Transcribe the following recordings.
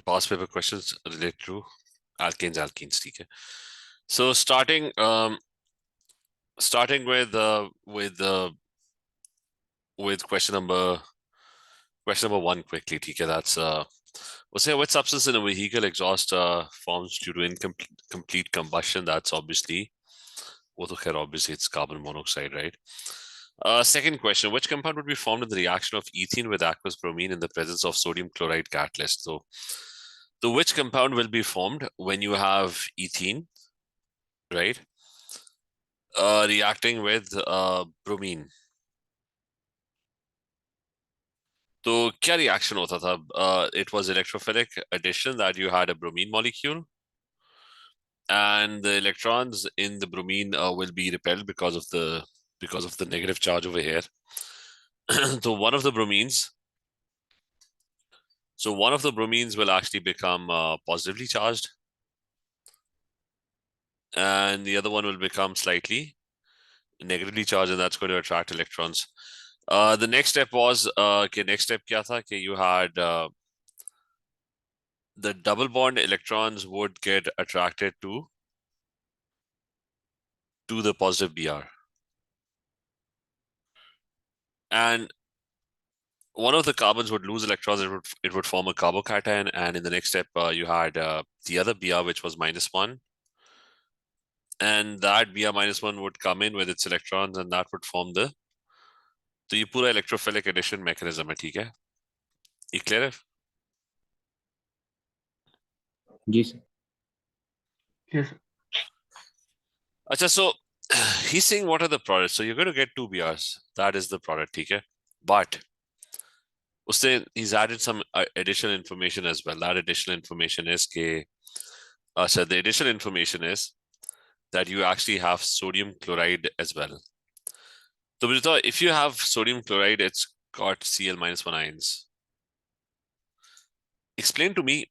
past paper questions related to alkenes, ठीक है? So starting with question number one quickly, ठीक है? That's we'll say which substance in a vehicle exhaust forms due to incomplete combustion. That's obviously, obviously it's carbon monoxide, right? Second question, which compound would be formed in the reaction of ethene with aqueous bromine in the presence of sodium chloride catalyst? So which compound will be formed when you have ethene, right? Reacting with bromine. तो क्या reaction होता था? It was electrophilic addition that you had a bromine molecule, and the electrons in the bromine will be repelled because of the negative charge over here. So one of the bromines will actually become positively charged, and the other one will become slightly negatively charged, and that's going to attract electrons. The next step was next step kya tha? You had the double bond electrons would get attracted to the positive Br, and one of the carbons would lose electrons. It would form a carbocation, and in the next step you had the other Br, which was -1, and that Br -1 would come in with its electrons, and that would form the, तो ये पूरा electrophilic addition mechanism है, ठीक है? ये clear है? जी sir. Yes. Achha, so he's saying what are the products? So you're going to get 2 BRs. That is the product, ठीक है? But he's added some additional information as well. That additional information is the additional information is that you actually have sodium chloride as well. So if you have sodium chloride, it's got Cl-1 ions. Explain to me,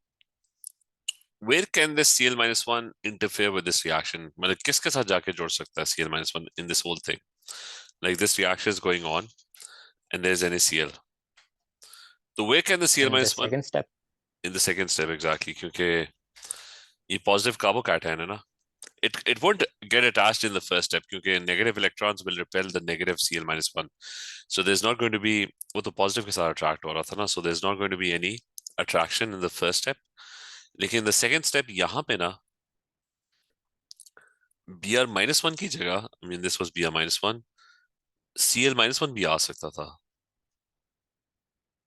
where can this Cl-1 interfere with this reaction? मतलब किसके साथ जाके जोड़ सकता है Cl-1 in this whole thing? Like this reaction is going on and there's NaCl. So where can the Cl-1? In the second step. In the second step, exactly. क्योंकि ये positive carbocation है ना? It won't get attached in the first step because negative electrons will repel the negative Cl-1. So there's not going to be, वो तो positive के साथ attract हो रहा था ना, so there's not going to be any attraction in the first step. लेकिन the second step यहाँ पे ना, Br-1 की जगह, I mean this was Br-1, Cl-1 भी आ सकता था,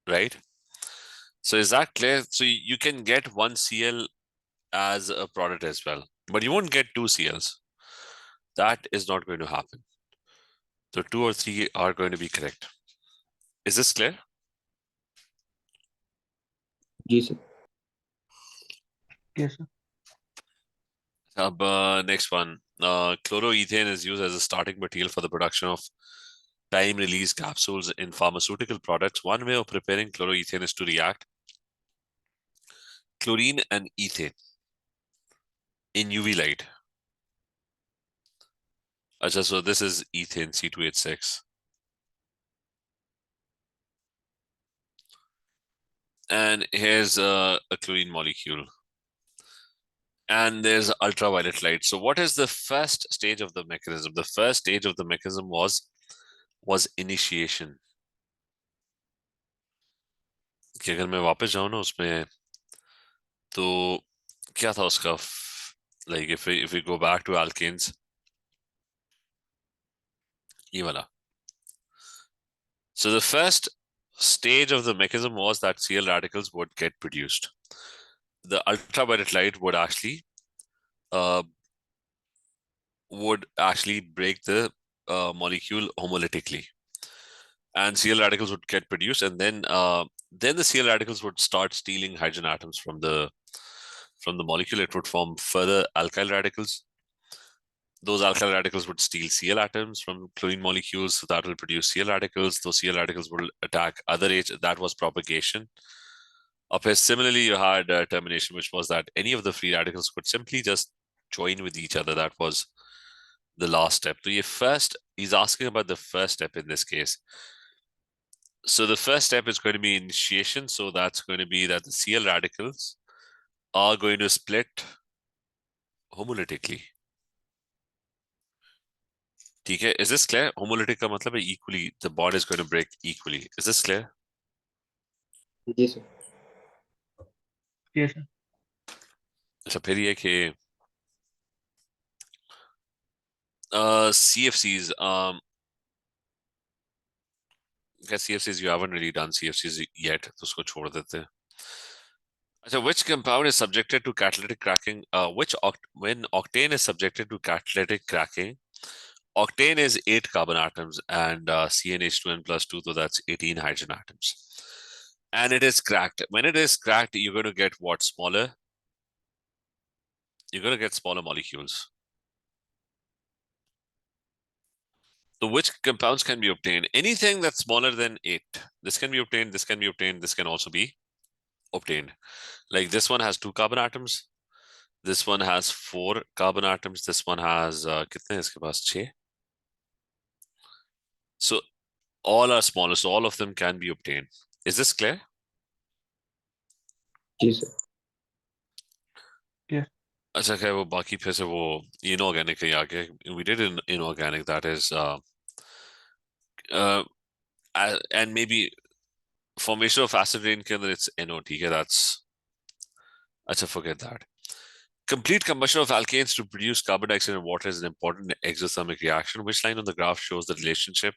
right? So is that clear? So you can get one Cl as a product as well, but you won't get 2 Cls. That is not going to happen. So 2 or 3 are going to be correct. Is this clear? जी sir. Yes, sir. Next one. Chloroethane is used as a starting material for the production of time-release capsules in pharmaceutical products. One way of preparing chloroethane is to react chlorine and ethane in UV light. So this is ethane, C2H6. And here's a chlorine molecule. And there's ultraviolet light. So what is the first stage of the mechanism? The first stage of the mechanism was initiation. कि अगर मैं वापस जाऊं ना उसमें, तो क्या था उसका, like if we go back to alkanes, ये वाला. So the first stage of the mechanism was that Cl radicals would get produced. The ultraviolet light would actually break the molecule homolytically, and Cl radicals would get produced, and then the Cl radicals would start stealing hydrogen atoms from the molecule. It would form further alkyl radicals. Those alkyl radicals would steal Cl atoms from chlorine molecules, so that will produce Cl radicals. Those Cl radicals will attack other agents. That was propagation. Up here, similarly, you had termination, which was that any of the free radicals could simply just join with each other. That was the last step. So he's asking about the first step in this case. So the first step is going to be initiation. So that's going to be that the Cl radicals are going to split homolytically. ठीक है? Is this clear? Homolytic का मतलब है equally, the bond is going to break equally. Is this clear? जी sir. Yes, sir. अच्छा, फिर ये कि CFCs, CFCs, you haven't really done CFCs yet, तो उसको छोड़ देते हैं. अच्छा, which compound is subjected to catalytic cracking? When octane is subjected to catalytic cracking, octane is 8 carbon atoms and CnH2n plus 2, so that's 18 hydrogen atoms. And it is cracked. When it is cracked, you're going to get what? Smaller? You're going to get smaller molecules. So which compounds can be obtained? Anything that's smaller than 8. This can be obtained, this can be obtained, this can also be obtained. Like this one has 2 carbon atoms. This one has 4 carbon atoms. This one has कितने हैं इसके पास? 6. So all are smaller, so all of them can be obtained. Is this clear? जी sir. Yes. अच्छा, क्या वो बाकी फिर से वो inorganic के आगे we did in inorganic, that is and maybe formation of acid rain के अंदर it's NO, ठीक है? That's अच्छा, forget that. Complete combustion of alkanes to produce carbon dioxide and water is an important exothermic reaction. Which line on the graph shows the relationship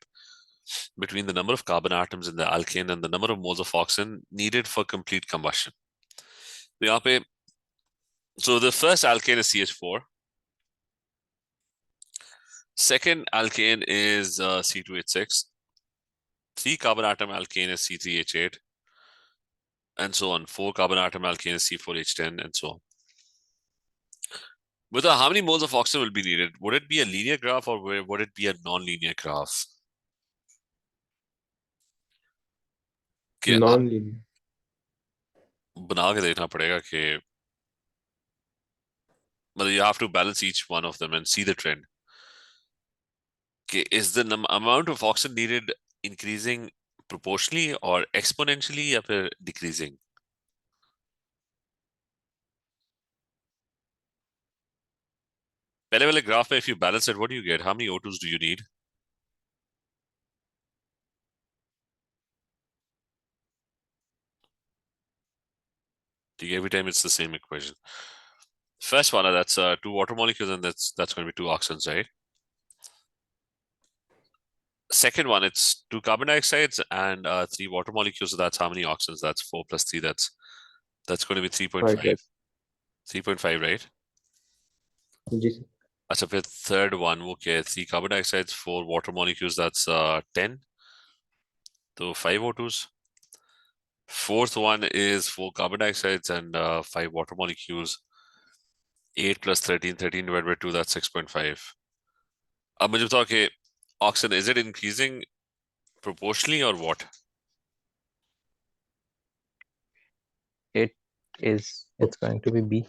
between the number of carbon atoms in the alkane and the number of moles of oxygen needed for complete combustion? तो यहाँ पे, so the first alkane is CH4. Second alkane is C2H6. 3 carbon atom alkane is C3H8, and so on. 4 carbon atom alkane is C4H10, and so on. With how many moles of oxygen will be needed? Would it be a linear graph or would it be a non-linear graph? कि non linear. बना के देखना पड़ेगा कि मतलब you have to balance each one of them and see the trend. Okay, is the amount of oxygen needed increasing proportionally or exponentially या फिर decreasing? पहले वाले ग्राफ में if you balance it, what do you get? How many O2s do you need? Every time it's the same equation. First one, that's 2 water molecules, and that's going to be 2 oxygens, right? Second one, it's 2 carbon dioxides and 3 water molecules, so that's how many oxygens? That's 4 plus 3, that's going to be 3.5. right. 3.5, right? Ji sir. अच्छा, फिर third one, okay, 3 carbon dioxides, 4 water molecules, that's 10. So 5 O2s. Fourth one is 4 carbon dioxides and 5 water molecules. 8 plus 13, 13 divided by 2, that's 6.5. अब मुझे बताओ कि oxygen, is it increasing proportionally or what? It's going to be B.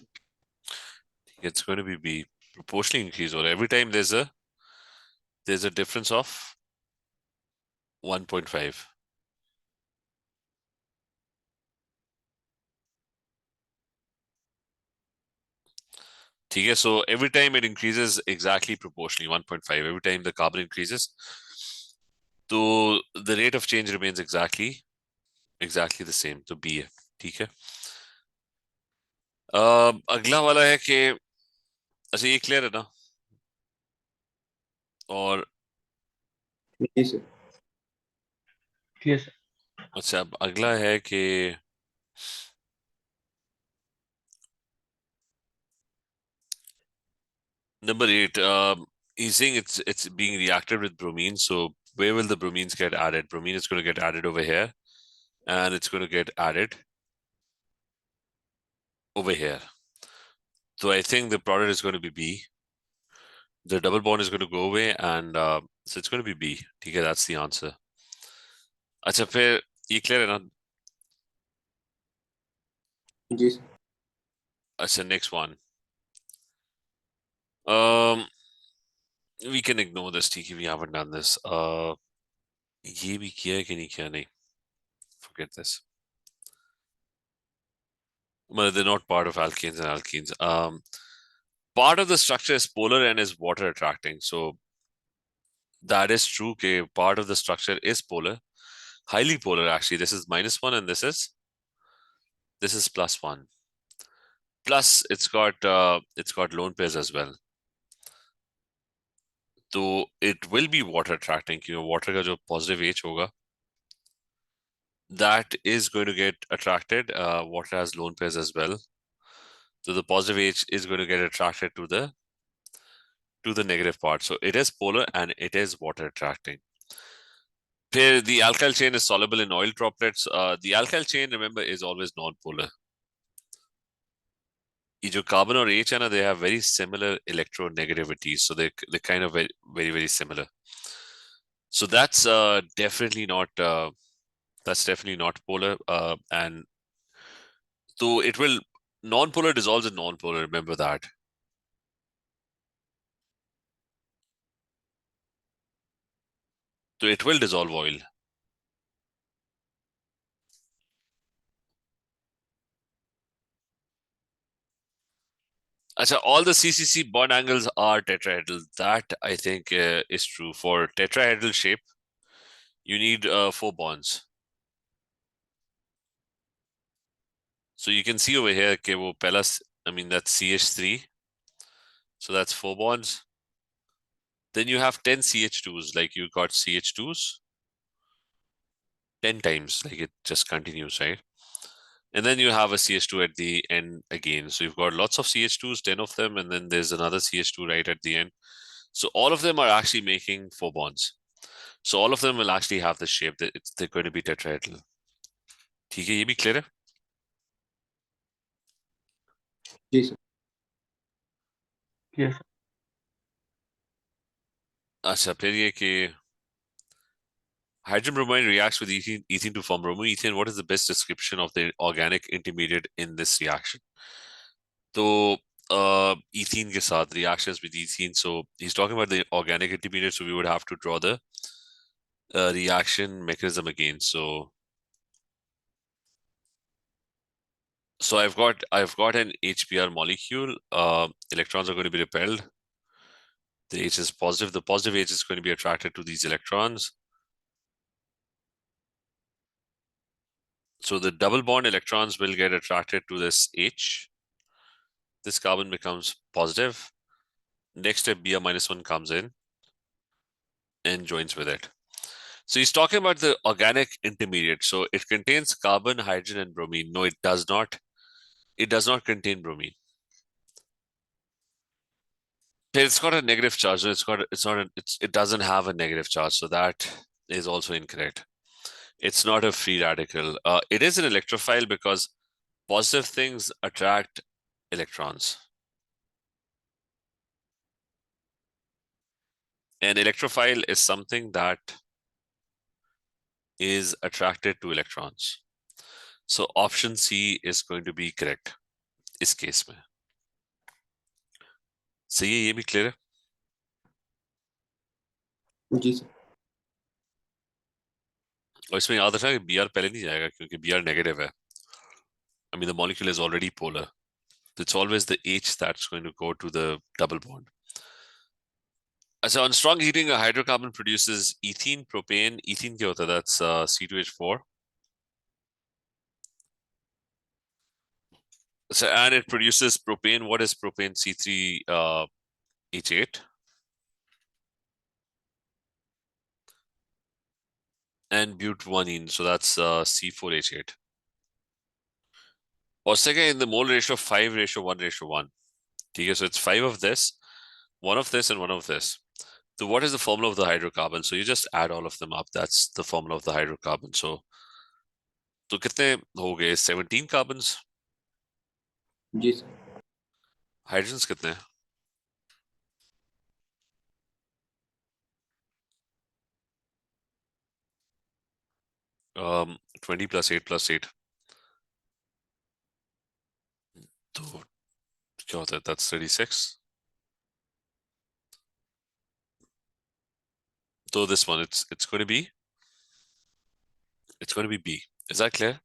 It's going to be B. Proportionally increase, or every time there's a difference of 1.5. ठीक है, so every time it increases exactly proportionally 1.5. Every time the carbon increases, so the rate of change remains exactly the same. तो B है, ठीक है. अगला वाला है कि अच्छा, ये क्लियर है ना? और जी सर। Yes, sir. अच्छा, अब अगला है कि number 8. He's saying it's being reacted with bromine. So where will the bromines get added? Bromine is going to get added over here, and it's going to get added over here. So I think the product is going to be B. The double bond is going to go away, and so it's going to be B. Okay, that's the answer. अच्छा, फिर ये clear है ना? जी sir. अच्छा, next one. We can ignore this, TK. We haven't done this. ये भी किया है कि नहीं किया? नहीं. Forget this. Well, they're not part of alkanes and alkenes. Part of the structure is polar and is water attracting. So that is true. Okay, part of the structure is polar, highly polar actually. This is -1 and this is +1. Plus it's got lone pairs as well. So it will be water attracting. Water का जो positive H होगा, that is going to get attracted. Water has lone pairs as well. So the positive H is going to get attracted to the negative part. So it is polar and it is water attracting. Here, the alkyl chain is soluble in oil droplets. The alkyl chain, remember, is always non-polar. ये जो carbon or H है ना, they have very similar electronegativity. So they're kind of very, very, very similar. So that's definitely not polar. And so it will non-polar dissolves in non-polar. Remember that. So it will dissolve oil. Achha, all the CCC bond angles are tetrahedral. That I think is true. For tetrahedral shape, you need 4 bonds. So you can see over here, okay, wo pehla, I mean, that's CH3. So that's 4 bonds. Then you have 10 CH2s, like you got CH2s 10 times, like it just continues, right? And then you have a CH2 at the end again. So you've got lots of CH2s, 10 of them, and then there's another CH2 right at the end. So all of them are actually making 4 bonds. So all of them will actually have the shape that they're going to be tetrahedral. ठीक है, ये भी clear है? जी sir. Yes. अच्छा, फिर ये कि hydrogen bromide reacts with ethene to form bromoethane. What is the best description of the organic intermediate in this reaction? So ethene के साथ reactions with ethene. So he's talking about the organic intermediate. So we would have to draw the reaction mechanism again. So I've got an HBr molecule. Electrons are going to be repelled. The H is positive. The positive H is going to be attracted to these electrons. So the double bond electrons will get attracted to this H. This carbon becomes positive. Next step, Br-1 comes in and joins with it. So he's talking about the organic intermediate. So it contains carbon, hydrogen, and bromine. No, it does not. It does not contain bromine. It's got a negative charge. So it doesn't have a negative charge. So that is also incorrect. It's not a free radical. It is an electrophile because positive things attract electrons. An electrophile is something that is attracted to electrons. So option C is going to be correct इस case में. सही है, ये भी clear है? जी sir. और इसमें याद रखना कि Br पहले नहीं जाएगा क्योंकि Br negative है. I mean, the molecule is already polar. So it's always the H that's going to go to the double bond. So on strong heating, a hydrocarbon produces ethene, propane. Ethene क्या होता है? That's C2H4. So and it produces propane. What is propane? C3H8. And butanene. So that's C4H8. Or second, in the mole ratio 5:1:1. Okay, so it's 5 of this, 1 of this, and 1 of this. So what is the formula of the hydrocarbon? So you just add all of them up. That's the formula of the hydrocarbon. So कितने हो गए? 17 carbons. जी sir. Hydrogens कितने? Um, 20 plus 8 plus 8. तो क्या होता है? That's 36. So this one, it's going to be B. Is that clear?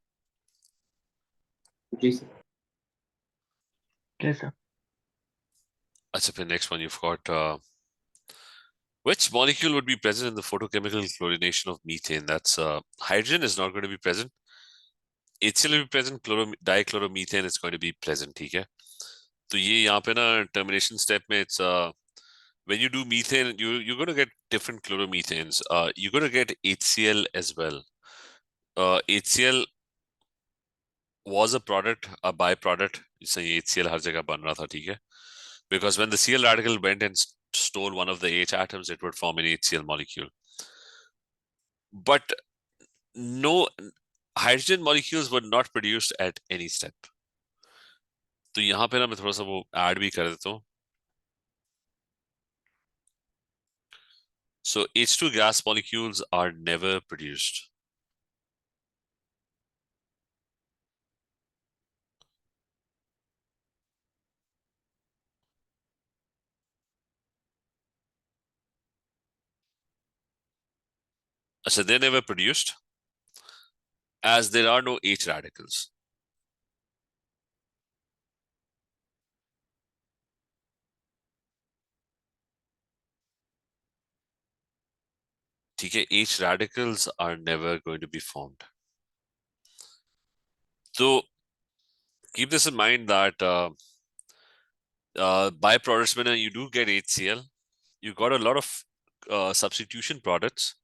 जी sir. Yes, sir. Achha, फिर next one you've got which molecule would be present in the photochemical chlorination of methane? That's hydrogen is not going to be present. HCl will be present. Dichloromethane is going to be present. ठीक है? तो ये यहाँ पे ना termination step में it's when you do methane, you're going to get different chloromethanes. You're going to get HCl as well. HCl was a product, a byproduct. इससे ये HCl हर जगह बन रहा था, ठीक है? Because when the Cl radical went and stole one of the H atoms, it would form an HCl molecule. But no hydrogen molecules were not produced at any step. तो यहाँ पे ना मैं थोड़ा सा वो ऐड भी कर देता हूँ. So H2 gas molecules are never produced. So they're never produced as there are no H radicals. ठीक है, H radicals are never going to be formed. So keep this in mind that byproducts, when you do get HCl, you got a lot of substitution products,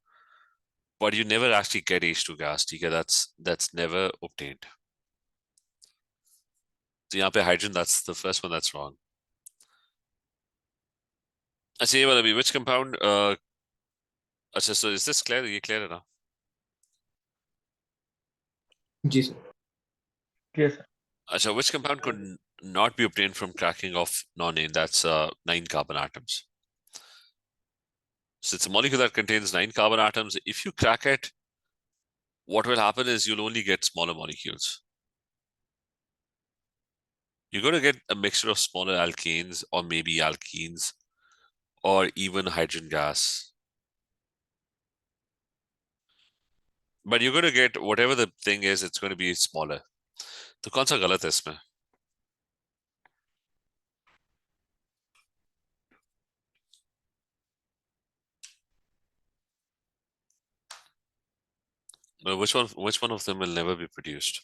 but you never actually get H2 gas. ठीक है, that's never obtained. So यहाँ पे hydrogen, that's the first one that's wrong. अच्छा ये वाला भी, which compound? अच्छा, so is this clear? ये clear है ना? जी सर. Yes, sir. अच्छा, which compound could not be obtained from cracking of nonane? That's 9 carbon atoms. So it's a molecule that contains 9 carbon atoms. If you crack it, what will happen is you'll only get smaller molecules. You're going to get a mixture of smaller alkanes or maybe alkenes or even hydrogen gas. But you're going to get whatever the thing is, it's going to be smaller. तो कौन सा गलत है इसमें? Well, which one of them will never be produced?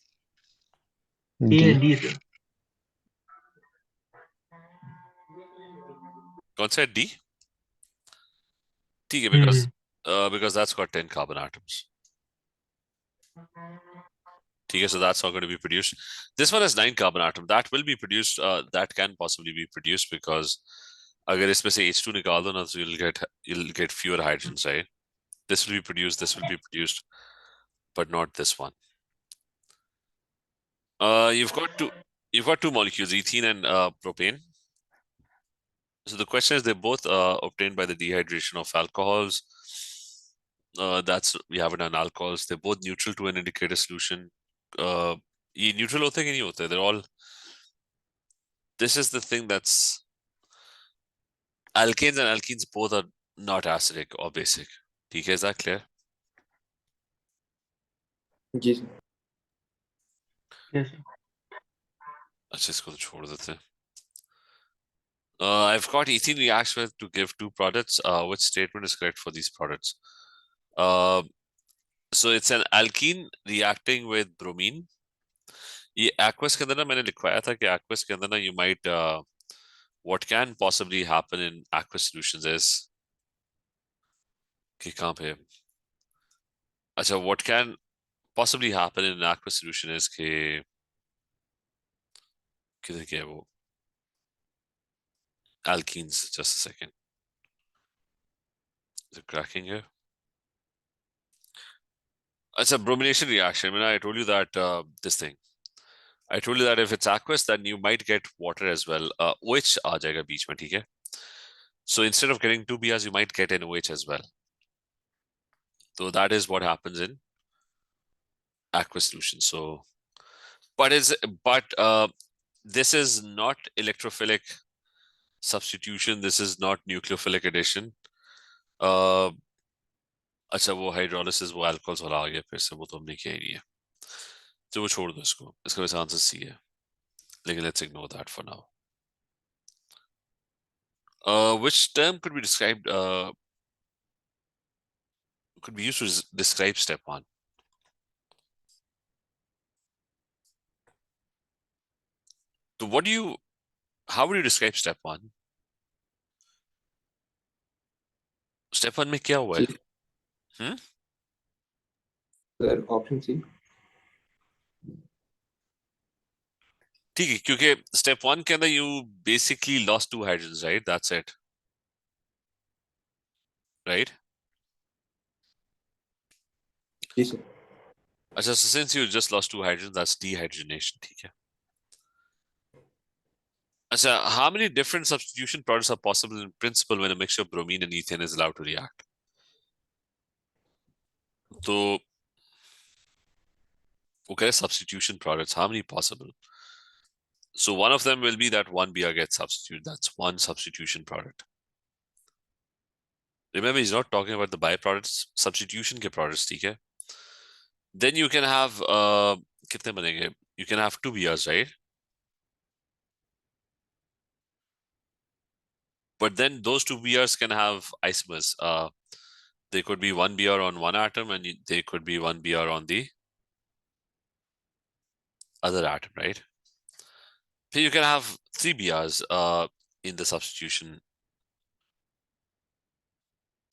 A D. and D, sir. कौन सा है? D? ठीक है, because that's got 10 carbon atoms. ठीक है, so that's not going to be produced. This one has 9 carbon atom. That will be produced. That can possibly be produced because अगर इसमें से H2 निकाल दो ना, so you'll get fewer hydrogens, right? This will be produced. This will be produced, but not this one. You've got two molecules, ethene and propane. So the question is, they're both obtained by the dehydration of alcohols. We have it on alcohols. They're both neutral to an indicator solution. ये neutral होते हैं कि नहीं होते? They're all. This is the thing that's alkanes and alkenes both are not acidic or basic. ठीक है, is that clear? जी sir. Yes, sir. अच्छा, इसको तो छोड़ देते हैं. I've got ethene reacts with to give 2 products. Which statement is correct for these products? So it's an alkene reacting with bromine. ये aqueous के अंदर ना मैंने लिखवाया था कि aqueous के अंदर ना you might what can possibly happen in aqueous solutions is कि कहाँ पे? अच्छा, what can possibly happen in an aqueous solution is कि किधर गया वो? Alkenes. Just a second. Is it cracking here? It's a bromination reaction. I mean, I told you that this thing. I told you that if it's aqueous, then you might get water as well. OH आ जाएगा बीच में, ठीक है? So instead of getting 2 Brs, you might get an OH as well. So that is what happens in aqueous solution. So, but this is not electrophilic substitution. This is not nucleophilic addition. अच्छा, वो hydrolysis, वो alcohols वाला आ गया फिर से, वो तो हमने किया ही नहीं है. तो वो छोड़ दो इसको. इसका वैसे आंसर C है. लेकिन let's ignore that for now. Which term could be described? Could be used to describe step one. So what do you? How would you describe step one? Step one में क्या हुआ है? C. Sir, option C. ठीक है, क्योंकि step one के अंदर you basically lost 2 hydrogens, right? That's it, right? Ji sir. अच्छा, so since you just lost 2 hydrogens, that's dehydrogenation, ठीक है. अच्छा, how many different substitution products are possible in principle when a mixture of bromine and ethane is allowed to react? तो okay, substitution products, how many possible? So one of them will be that 1Br gets substituted. That's one substitution product. Remember, he's not talking about the byproducts. Substitution के products, ठीक है? Then you can have कितने बनेंगे? You can have 2Brs, right? But then those 2Brs can have isomers. They could be 1Br on one atom, and they could be 1Br on the other atom, right? So you can have 3Brs in the substitution.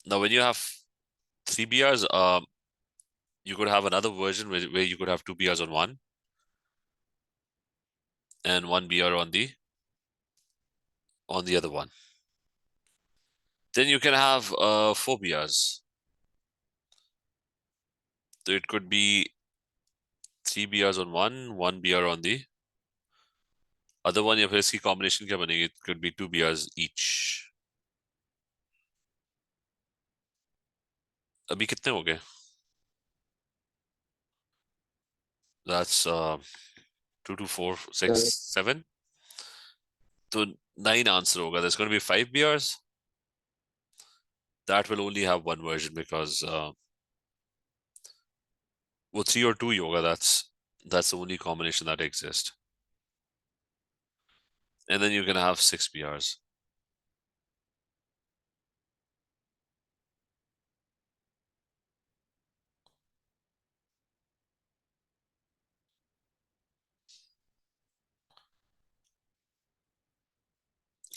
Now, when you have 3Brs, you could have another version where you could have 2Brs on one and 1Br on the other one. Then you can have 4Brs. So it could be 3Brs on one, 1Br on the other one, या फिर इसकी combination क्या बनेगी? It could be 2Brs each. अभी कितने हो गए? That's 2, 2, 4, 6, 7. So 9 answer होगा. There's going to be 5Brs. That will only have one version because वो 3 or 2 ही होगा. That's the only combination that exists. And then you can have 6Brs.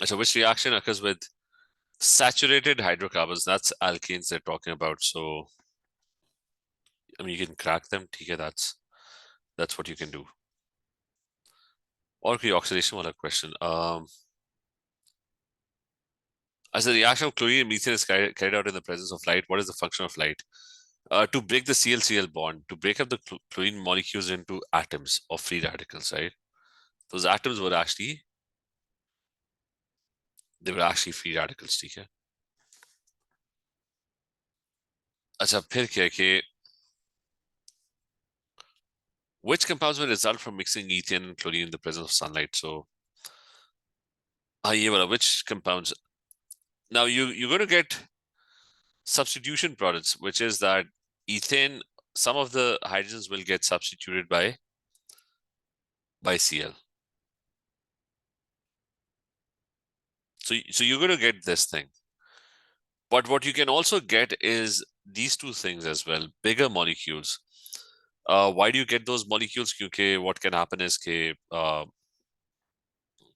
So which reaction occurs with saturated hydrocarbons? That's alkanes they're talking about. So I mean, you can crack them. Okay, that's what you can do. Or कोई oxidation वाला question. As the reaction of chlorine and methane is carried out in the presence of light, what is the function of light? To break the Cl-Cl bond, to break up the chlorine molecules into atoms or free radicals, right? Those atoms were actually free radicals, ठीक है? अच्छा, फिर क्या है कि which compounds will result from mixing ethane and chlorine in the presence of sunlight? So, ये वाला, which compounds? Now you're going to get substitution products, which is that ethane, some of the hydrogens will get substituted by Cl. So you're going to get this thing. But what you can also get is these two things as well, bigger molecules. Why do you get those molecules? Because what can happen is कि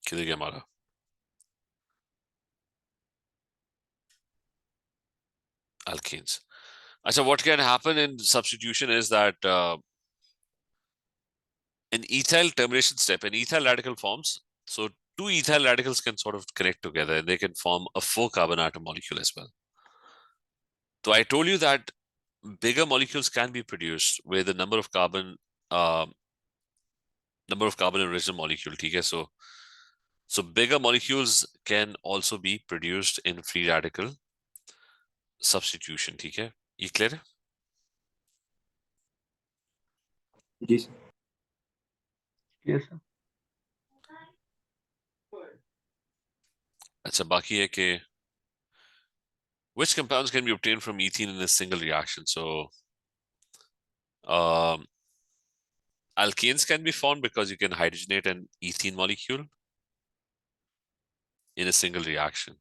किधर गया हमारा? Alkenes. So what can happen in substitution is that in ethyl termination step, an ethyl radical forms. So two ethyl radicals can sort of connect together and they can form a 4-carbon atom molecule as well. So I told you that bigger molecules can be produced where the number of carbon in original molecule. Okay? So bigger molecules can also be produced in free radical substitution. Okay? You clear? Ji sir. Yes, sir. अच्छा, बाकी है कि which compounds can be obtained from ethene in a single reaction? So alkanes can be formed because you can hydrogenate an ethene molecule in a single reaction.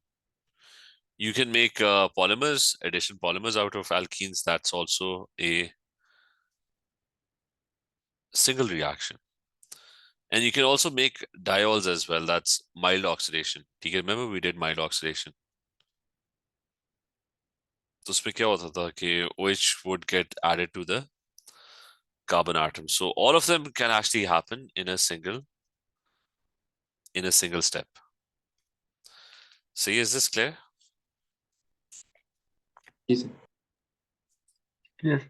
You can make polymers, addition polymers out of alkenes. That's also a single reaction. And you can also make diols as well. That's mild oxidation. ठीक है, remember we did mild oxidation. तो उसमें क्या होता था कि OH would get added to the carbon atom. So all of them can actually happen in a single step. So is this clear? जी sir. Yes.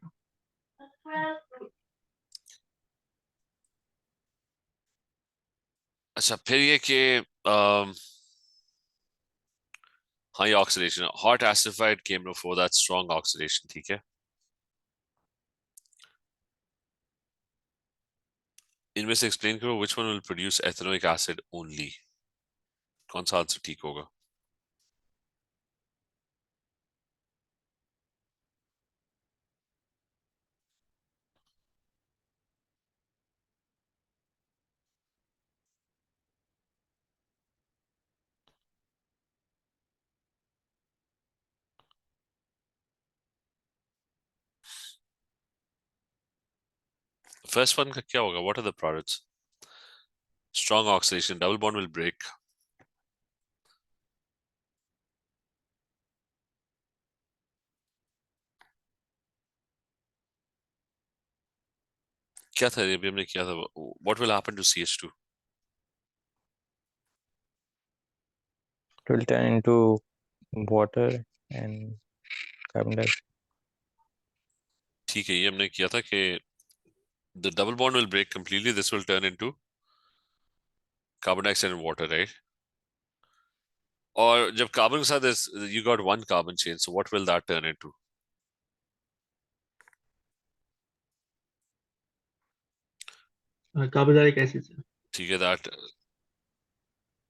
अच्छा, फिर ये कि high oxidation, hot acidified KMnO4, that's strong oxidation. ठीक है, इनमें से explain करो which one will produce ethanoic acid only. कौन सा आंसर ठीक होगा? First one का क्या होगा? What are the products? Strong oxidation, double bond will break. क्या था ये भी हमने किया था? What will happen to CH2? It will turn into water and carbon dioxide. ठीक है, ये हमने किया था कि the double bond will break completely. This will turn into carbon dioxide and water, right? और जब carbon के साथ you got one carbon chain, so what will that turn into? Carbonic acid, sir. ठीक है, that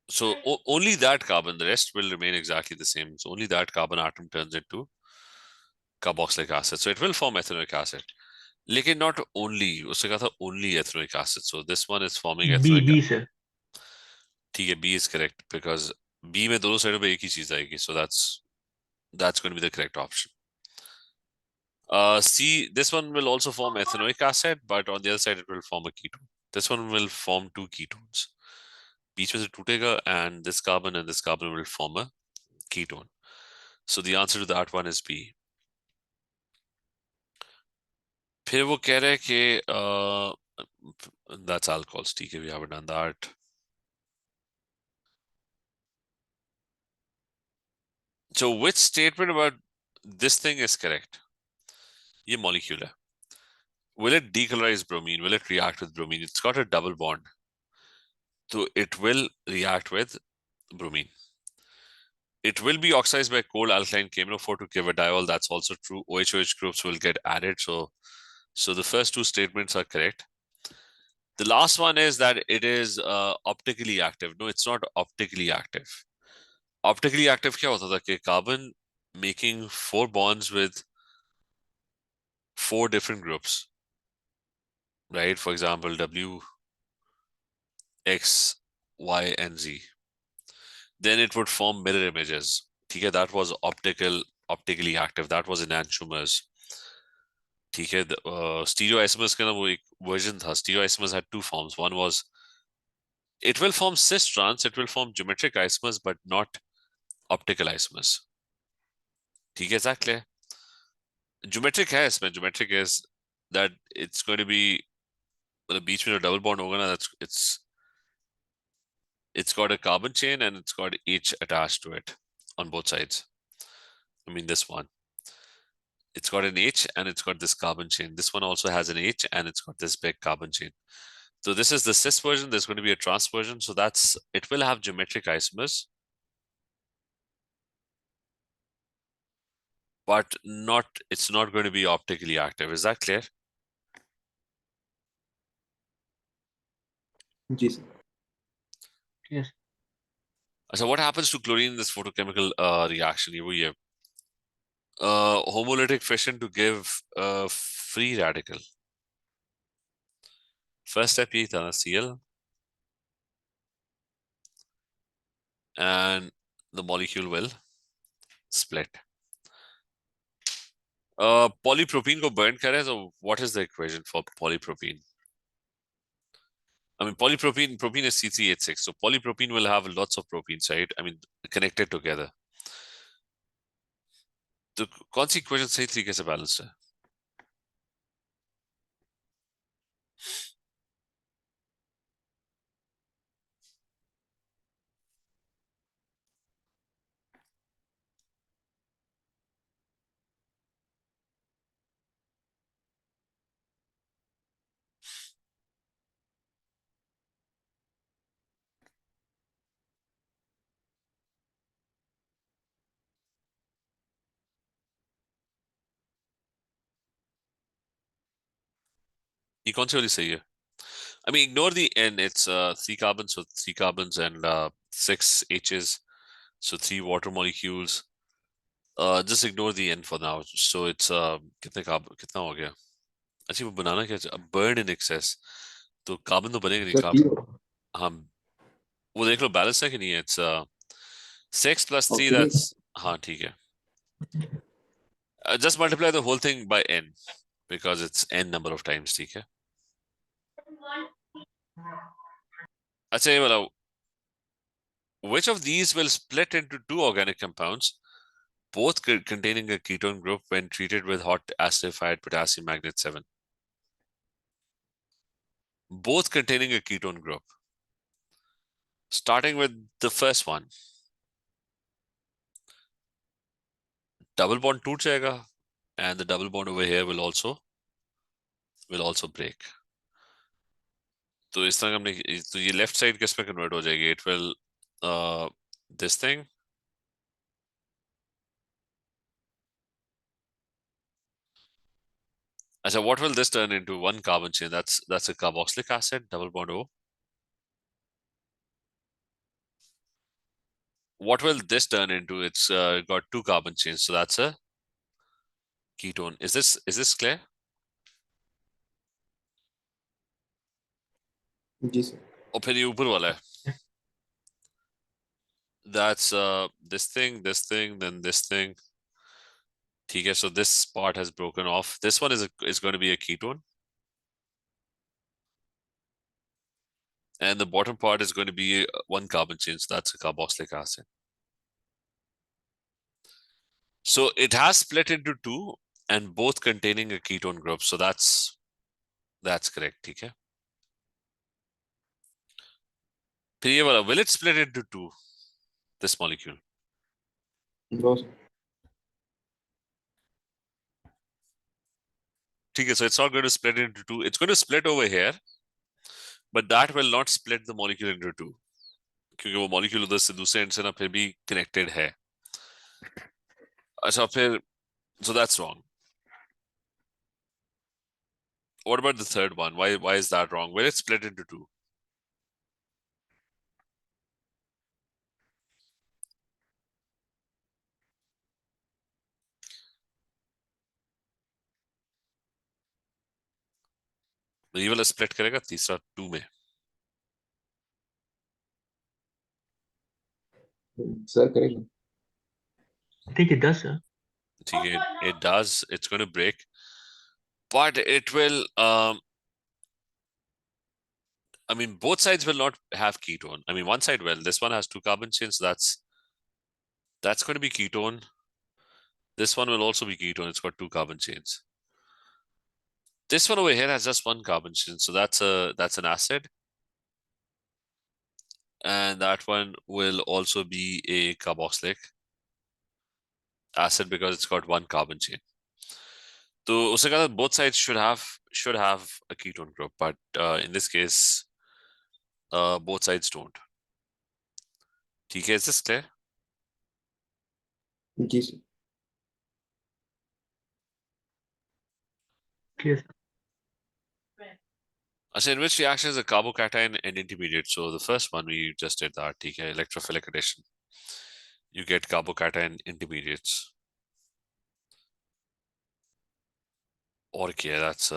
so only that carbon, the rest will remain exactly the same. So only that carbon atom turns into carboxylic acid. So it will form ethanoic acid. लेकिन not only, उससे कहा था only ethanoic acid. So this one is forming ethanoic. B, sir. ठीक है, B is correct because B में दोनों साइडों पे एक ही चीज आएगी. So that's going to be the correct option. C, this one will also form ethanoic acid, but on the other side it will form a ketone. This one will form two ketones. बीच में से टूटेगा and this carbon will form a ketone. So the answer to that one is B. फिर वो कह रहे हैं कि that's alcohols. ठीक है, we haven't done that. So which statement about this thing is correct? ये molecule है. Will it decolorize bromine? Will it react with bromine? It's got a double bond. So it will react with bromine. It will be oxidized by cold alkaline KMnO4 to give a diol. That's also true. OH-OH groups will get added. So the first two statements are correct. The last one is that it is optically active. No, it's not optically active. Optically active क्या होता था कि carbon making 4 bonds with 4 different groups, right? For example, W, X, Y, and Z. Then it would form mirror images. ठीक है, that was optically active. That was enantiomers. ठीक है, stereoisomers का ना वो एक version था. Stereoisomers had two forms. One was it will form cis trans, it will form geometric isomers, but not optical isomers. ठीक है, exactly. Geometric है इसमें. Geometric is that it's going to be मतलब बीच में जो double bond होगा ना, it's got a carbon chain and it's got H attached to it on both sides. I mean this one. It's got an H and it's got this carbon chain. This one also has an H and it's got this big carbon chain. So this is the cis version. There's going to be a trans version. So it will have geometric isomers, but it's not going to be optically active. Is that clear? जी sir. Yes. So what happens to chlorine in this photochemical reaction? ये homolytic fission to give a free radical. First step यही था, Cl, and the molecule will split. Polypropene को burn करें, so what is the equation for polypropene? I mean, propene is C3H6, so polypropene will have lots of propenes, right? I mean, connected together. तो कौन सी equation सही तरीके से balanced है? ये कौन सी वाली सही है? I mean, ignore the N. It's 3 carbons, so 3 carbons and 6 H's, so 3 water molecules. Just ignore the N for now. So it's कितने carbon कितना हो गया? अच्छा वो बनाना क्या चाहिए? burn in excess. तो carbon तो बनेगा नहीं Sir, carbon. zero. हाँ वो देख लो बैलेंस है कि नहीं है? It's 6 plus 3. Oxidation. That's हाँ ठीक है. Just multiply the whole thing by N because it's N number of times. ठीक है. अच्छा ये वाला. Which of these will split into two organic compounds, both containing a ketone group when treated with hot acidified potassium magnate 7? Both containing a ketone group. Starting with the first one. Double bond टूट जाएगा and the double bond over here will also break. तो इस तरह हमने तो ये left side किस में convert हो जाएगी? It will this thing. So what will this turn into? One carbon chain. That's a carboxylic acid, double bond O. What will this turn into? It's got 2 carbon chains, so that's a ketone. Is this clear? Ji sir. और फिर ये ऊपर वाला है. That's this thing, then this thing. ठीक है, so this part has broken off. This one is going to be a ketone. And the bottom part is going to be 1 carbon chain, so that's a carboxylic acid. So it has split into 2 and both containing a ketone group. So that's correct. ठीक है. फिर ये वाला, will it split into 2? This molecule. No sir. ठीक है, so it's not going to split into 2. It's going to split over here, but that will not split the molecule into 2. क्योंकि वो molecule उधर से दूसरे end से ना फिर भी connected है. अच्छा फिर, so that's wrong. What about the third one? Why is that wrong? Will it split into 2? ये वाला split करेगा तीसरा 2 में. Sir, correct. I think it does, sir. ठीक है, it does. It's going to break, but it will. I mean, both sides will not have ketone. I mean, one side will. This one has 2 carbon chains, so that's going to be ketone. This one will also be ketone. It's got 2 carbon chains. This one over here has just 1 carbon chain, so that's an acid. And that one will also be a carboxylic acid because it's got 1 carbon chain. So usse kehta both sides should have a ketone group, but in this case, both sides don't. ठीक है, is this clear? Ji sir. Yes. So in which reaction is a carbocation and intermediate? So the first one we just did that. ठीक है, electrophilic addition. You get carbocation intermediates. और क्या? That's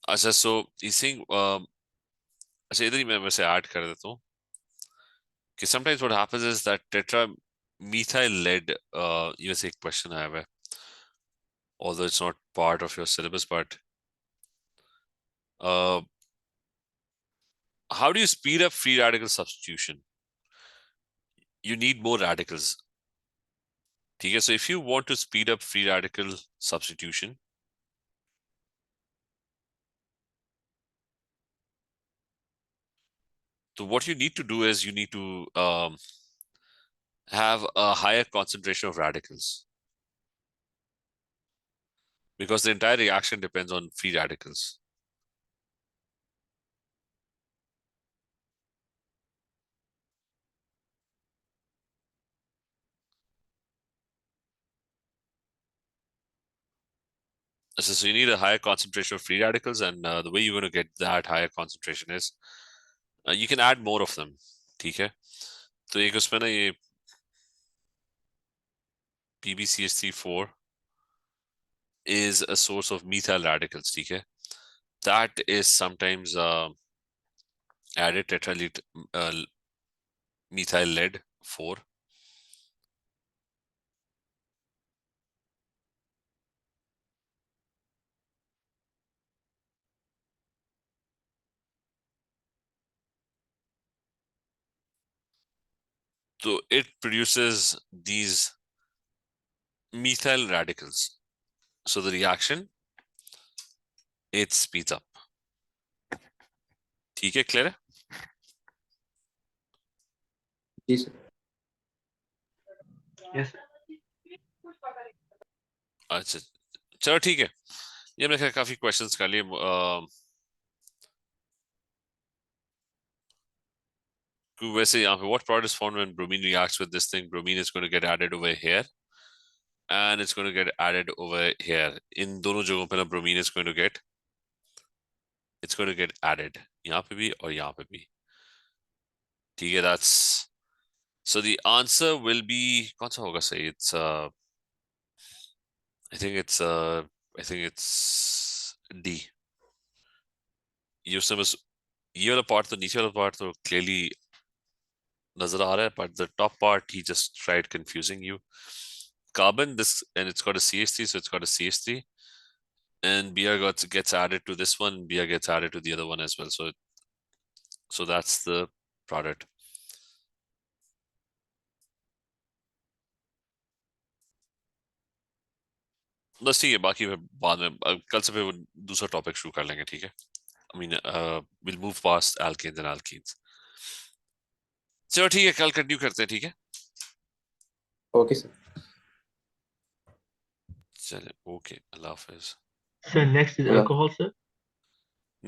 अच्छा, so he's saying अच्छा इधर ही मैं वैसे add कर देता हूँ. Okay, sometimes what happens is that tetramethyl lead, ये वैसे एक question आया हुआ है, although it's not part of your syllabus, but how do you speed up free radical substitution? You need more radicals. Okay, so if you want to speed up free radical substitution, so what you need to do is you need to have a higher concentration of radicals, because the entire reaction depends on free radicals. So you need a higher concentration of free radicals, and the way you're going to get that higher concentration is you can add more of them. ठीक है, तो एक उसमें ना ये PbCH3 4 is a source of methyl radicals. ठीक है, that is sometimes added methyl lead 4. So it produces these methyl radicals. So the reaction, it speeds up. ठीक है, clear है? जी सर. Yes. अच्छा, चलो ठीक है, ये मैंने काफी क्वेश्चंस कर लिए. वैसे यहाँ पे what product is formed when bromine reacts with this thing? Bromine is going to get added over here and it's going to get added over here. इन दोनों जगहों पे ना bromine is going to get added, यहाँ पे भी और यहाँ पे भी. ठीक है, that's so the answer will be कौन सा होगा सही? It's I think it's D. ये उसमें बस ये वाला part तो नीचे वाला part तो clearly नजर आ रहा है, but the top part he just tried confusing you. Carbon, this, and it's got a CH3, so it's got a CH3, and Br gets added to this one, Br gets added to the other one as well. So that's the product. बस ठीक है, बाकी मैं बाद में कल से फिर वो दूसरा टॉपिक शुरू कर लेंगे. ठीक है, I mean we'll move past alkanes and alkenes. चलो ठीक है, कल कंटिन्यू करते हैं. ठीक है, ओके सर. चले, okay, Allah Hafiz. So next is Yeah. alcohol, sir.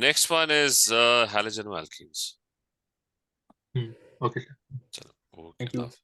Next one is halogen alkenes. Okay, sir. चलो, okay, Thank you. Allah Hafiz.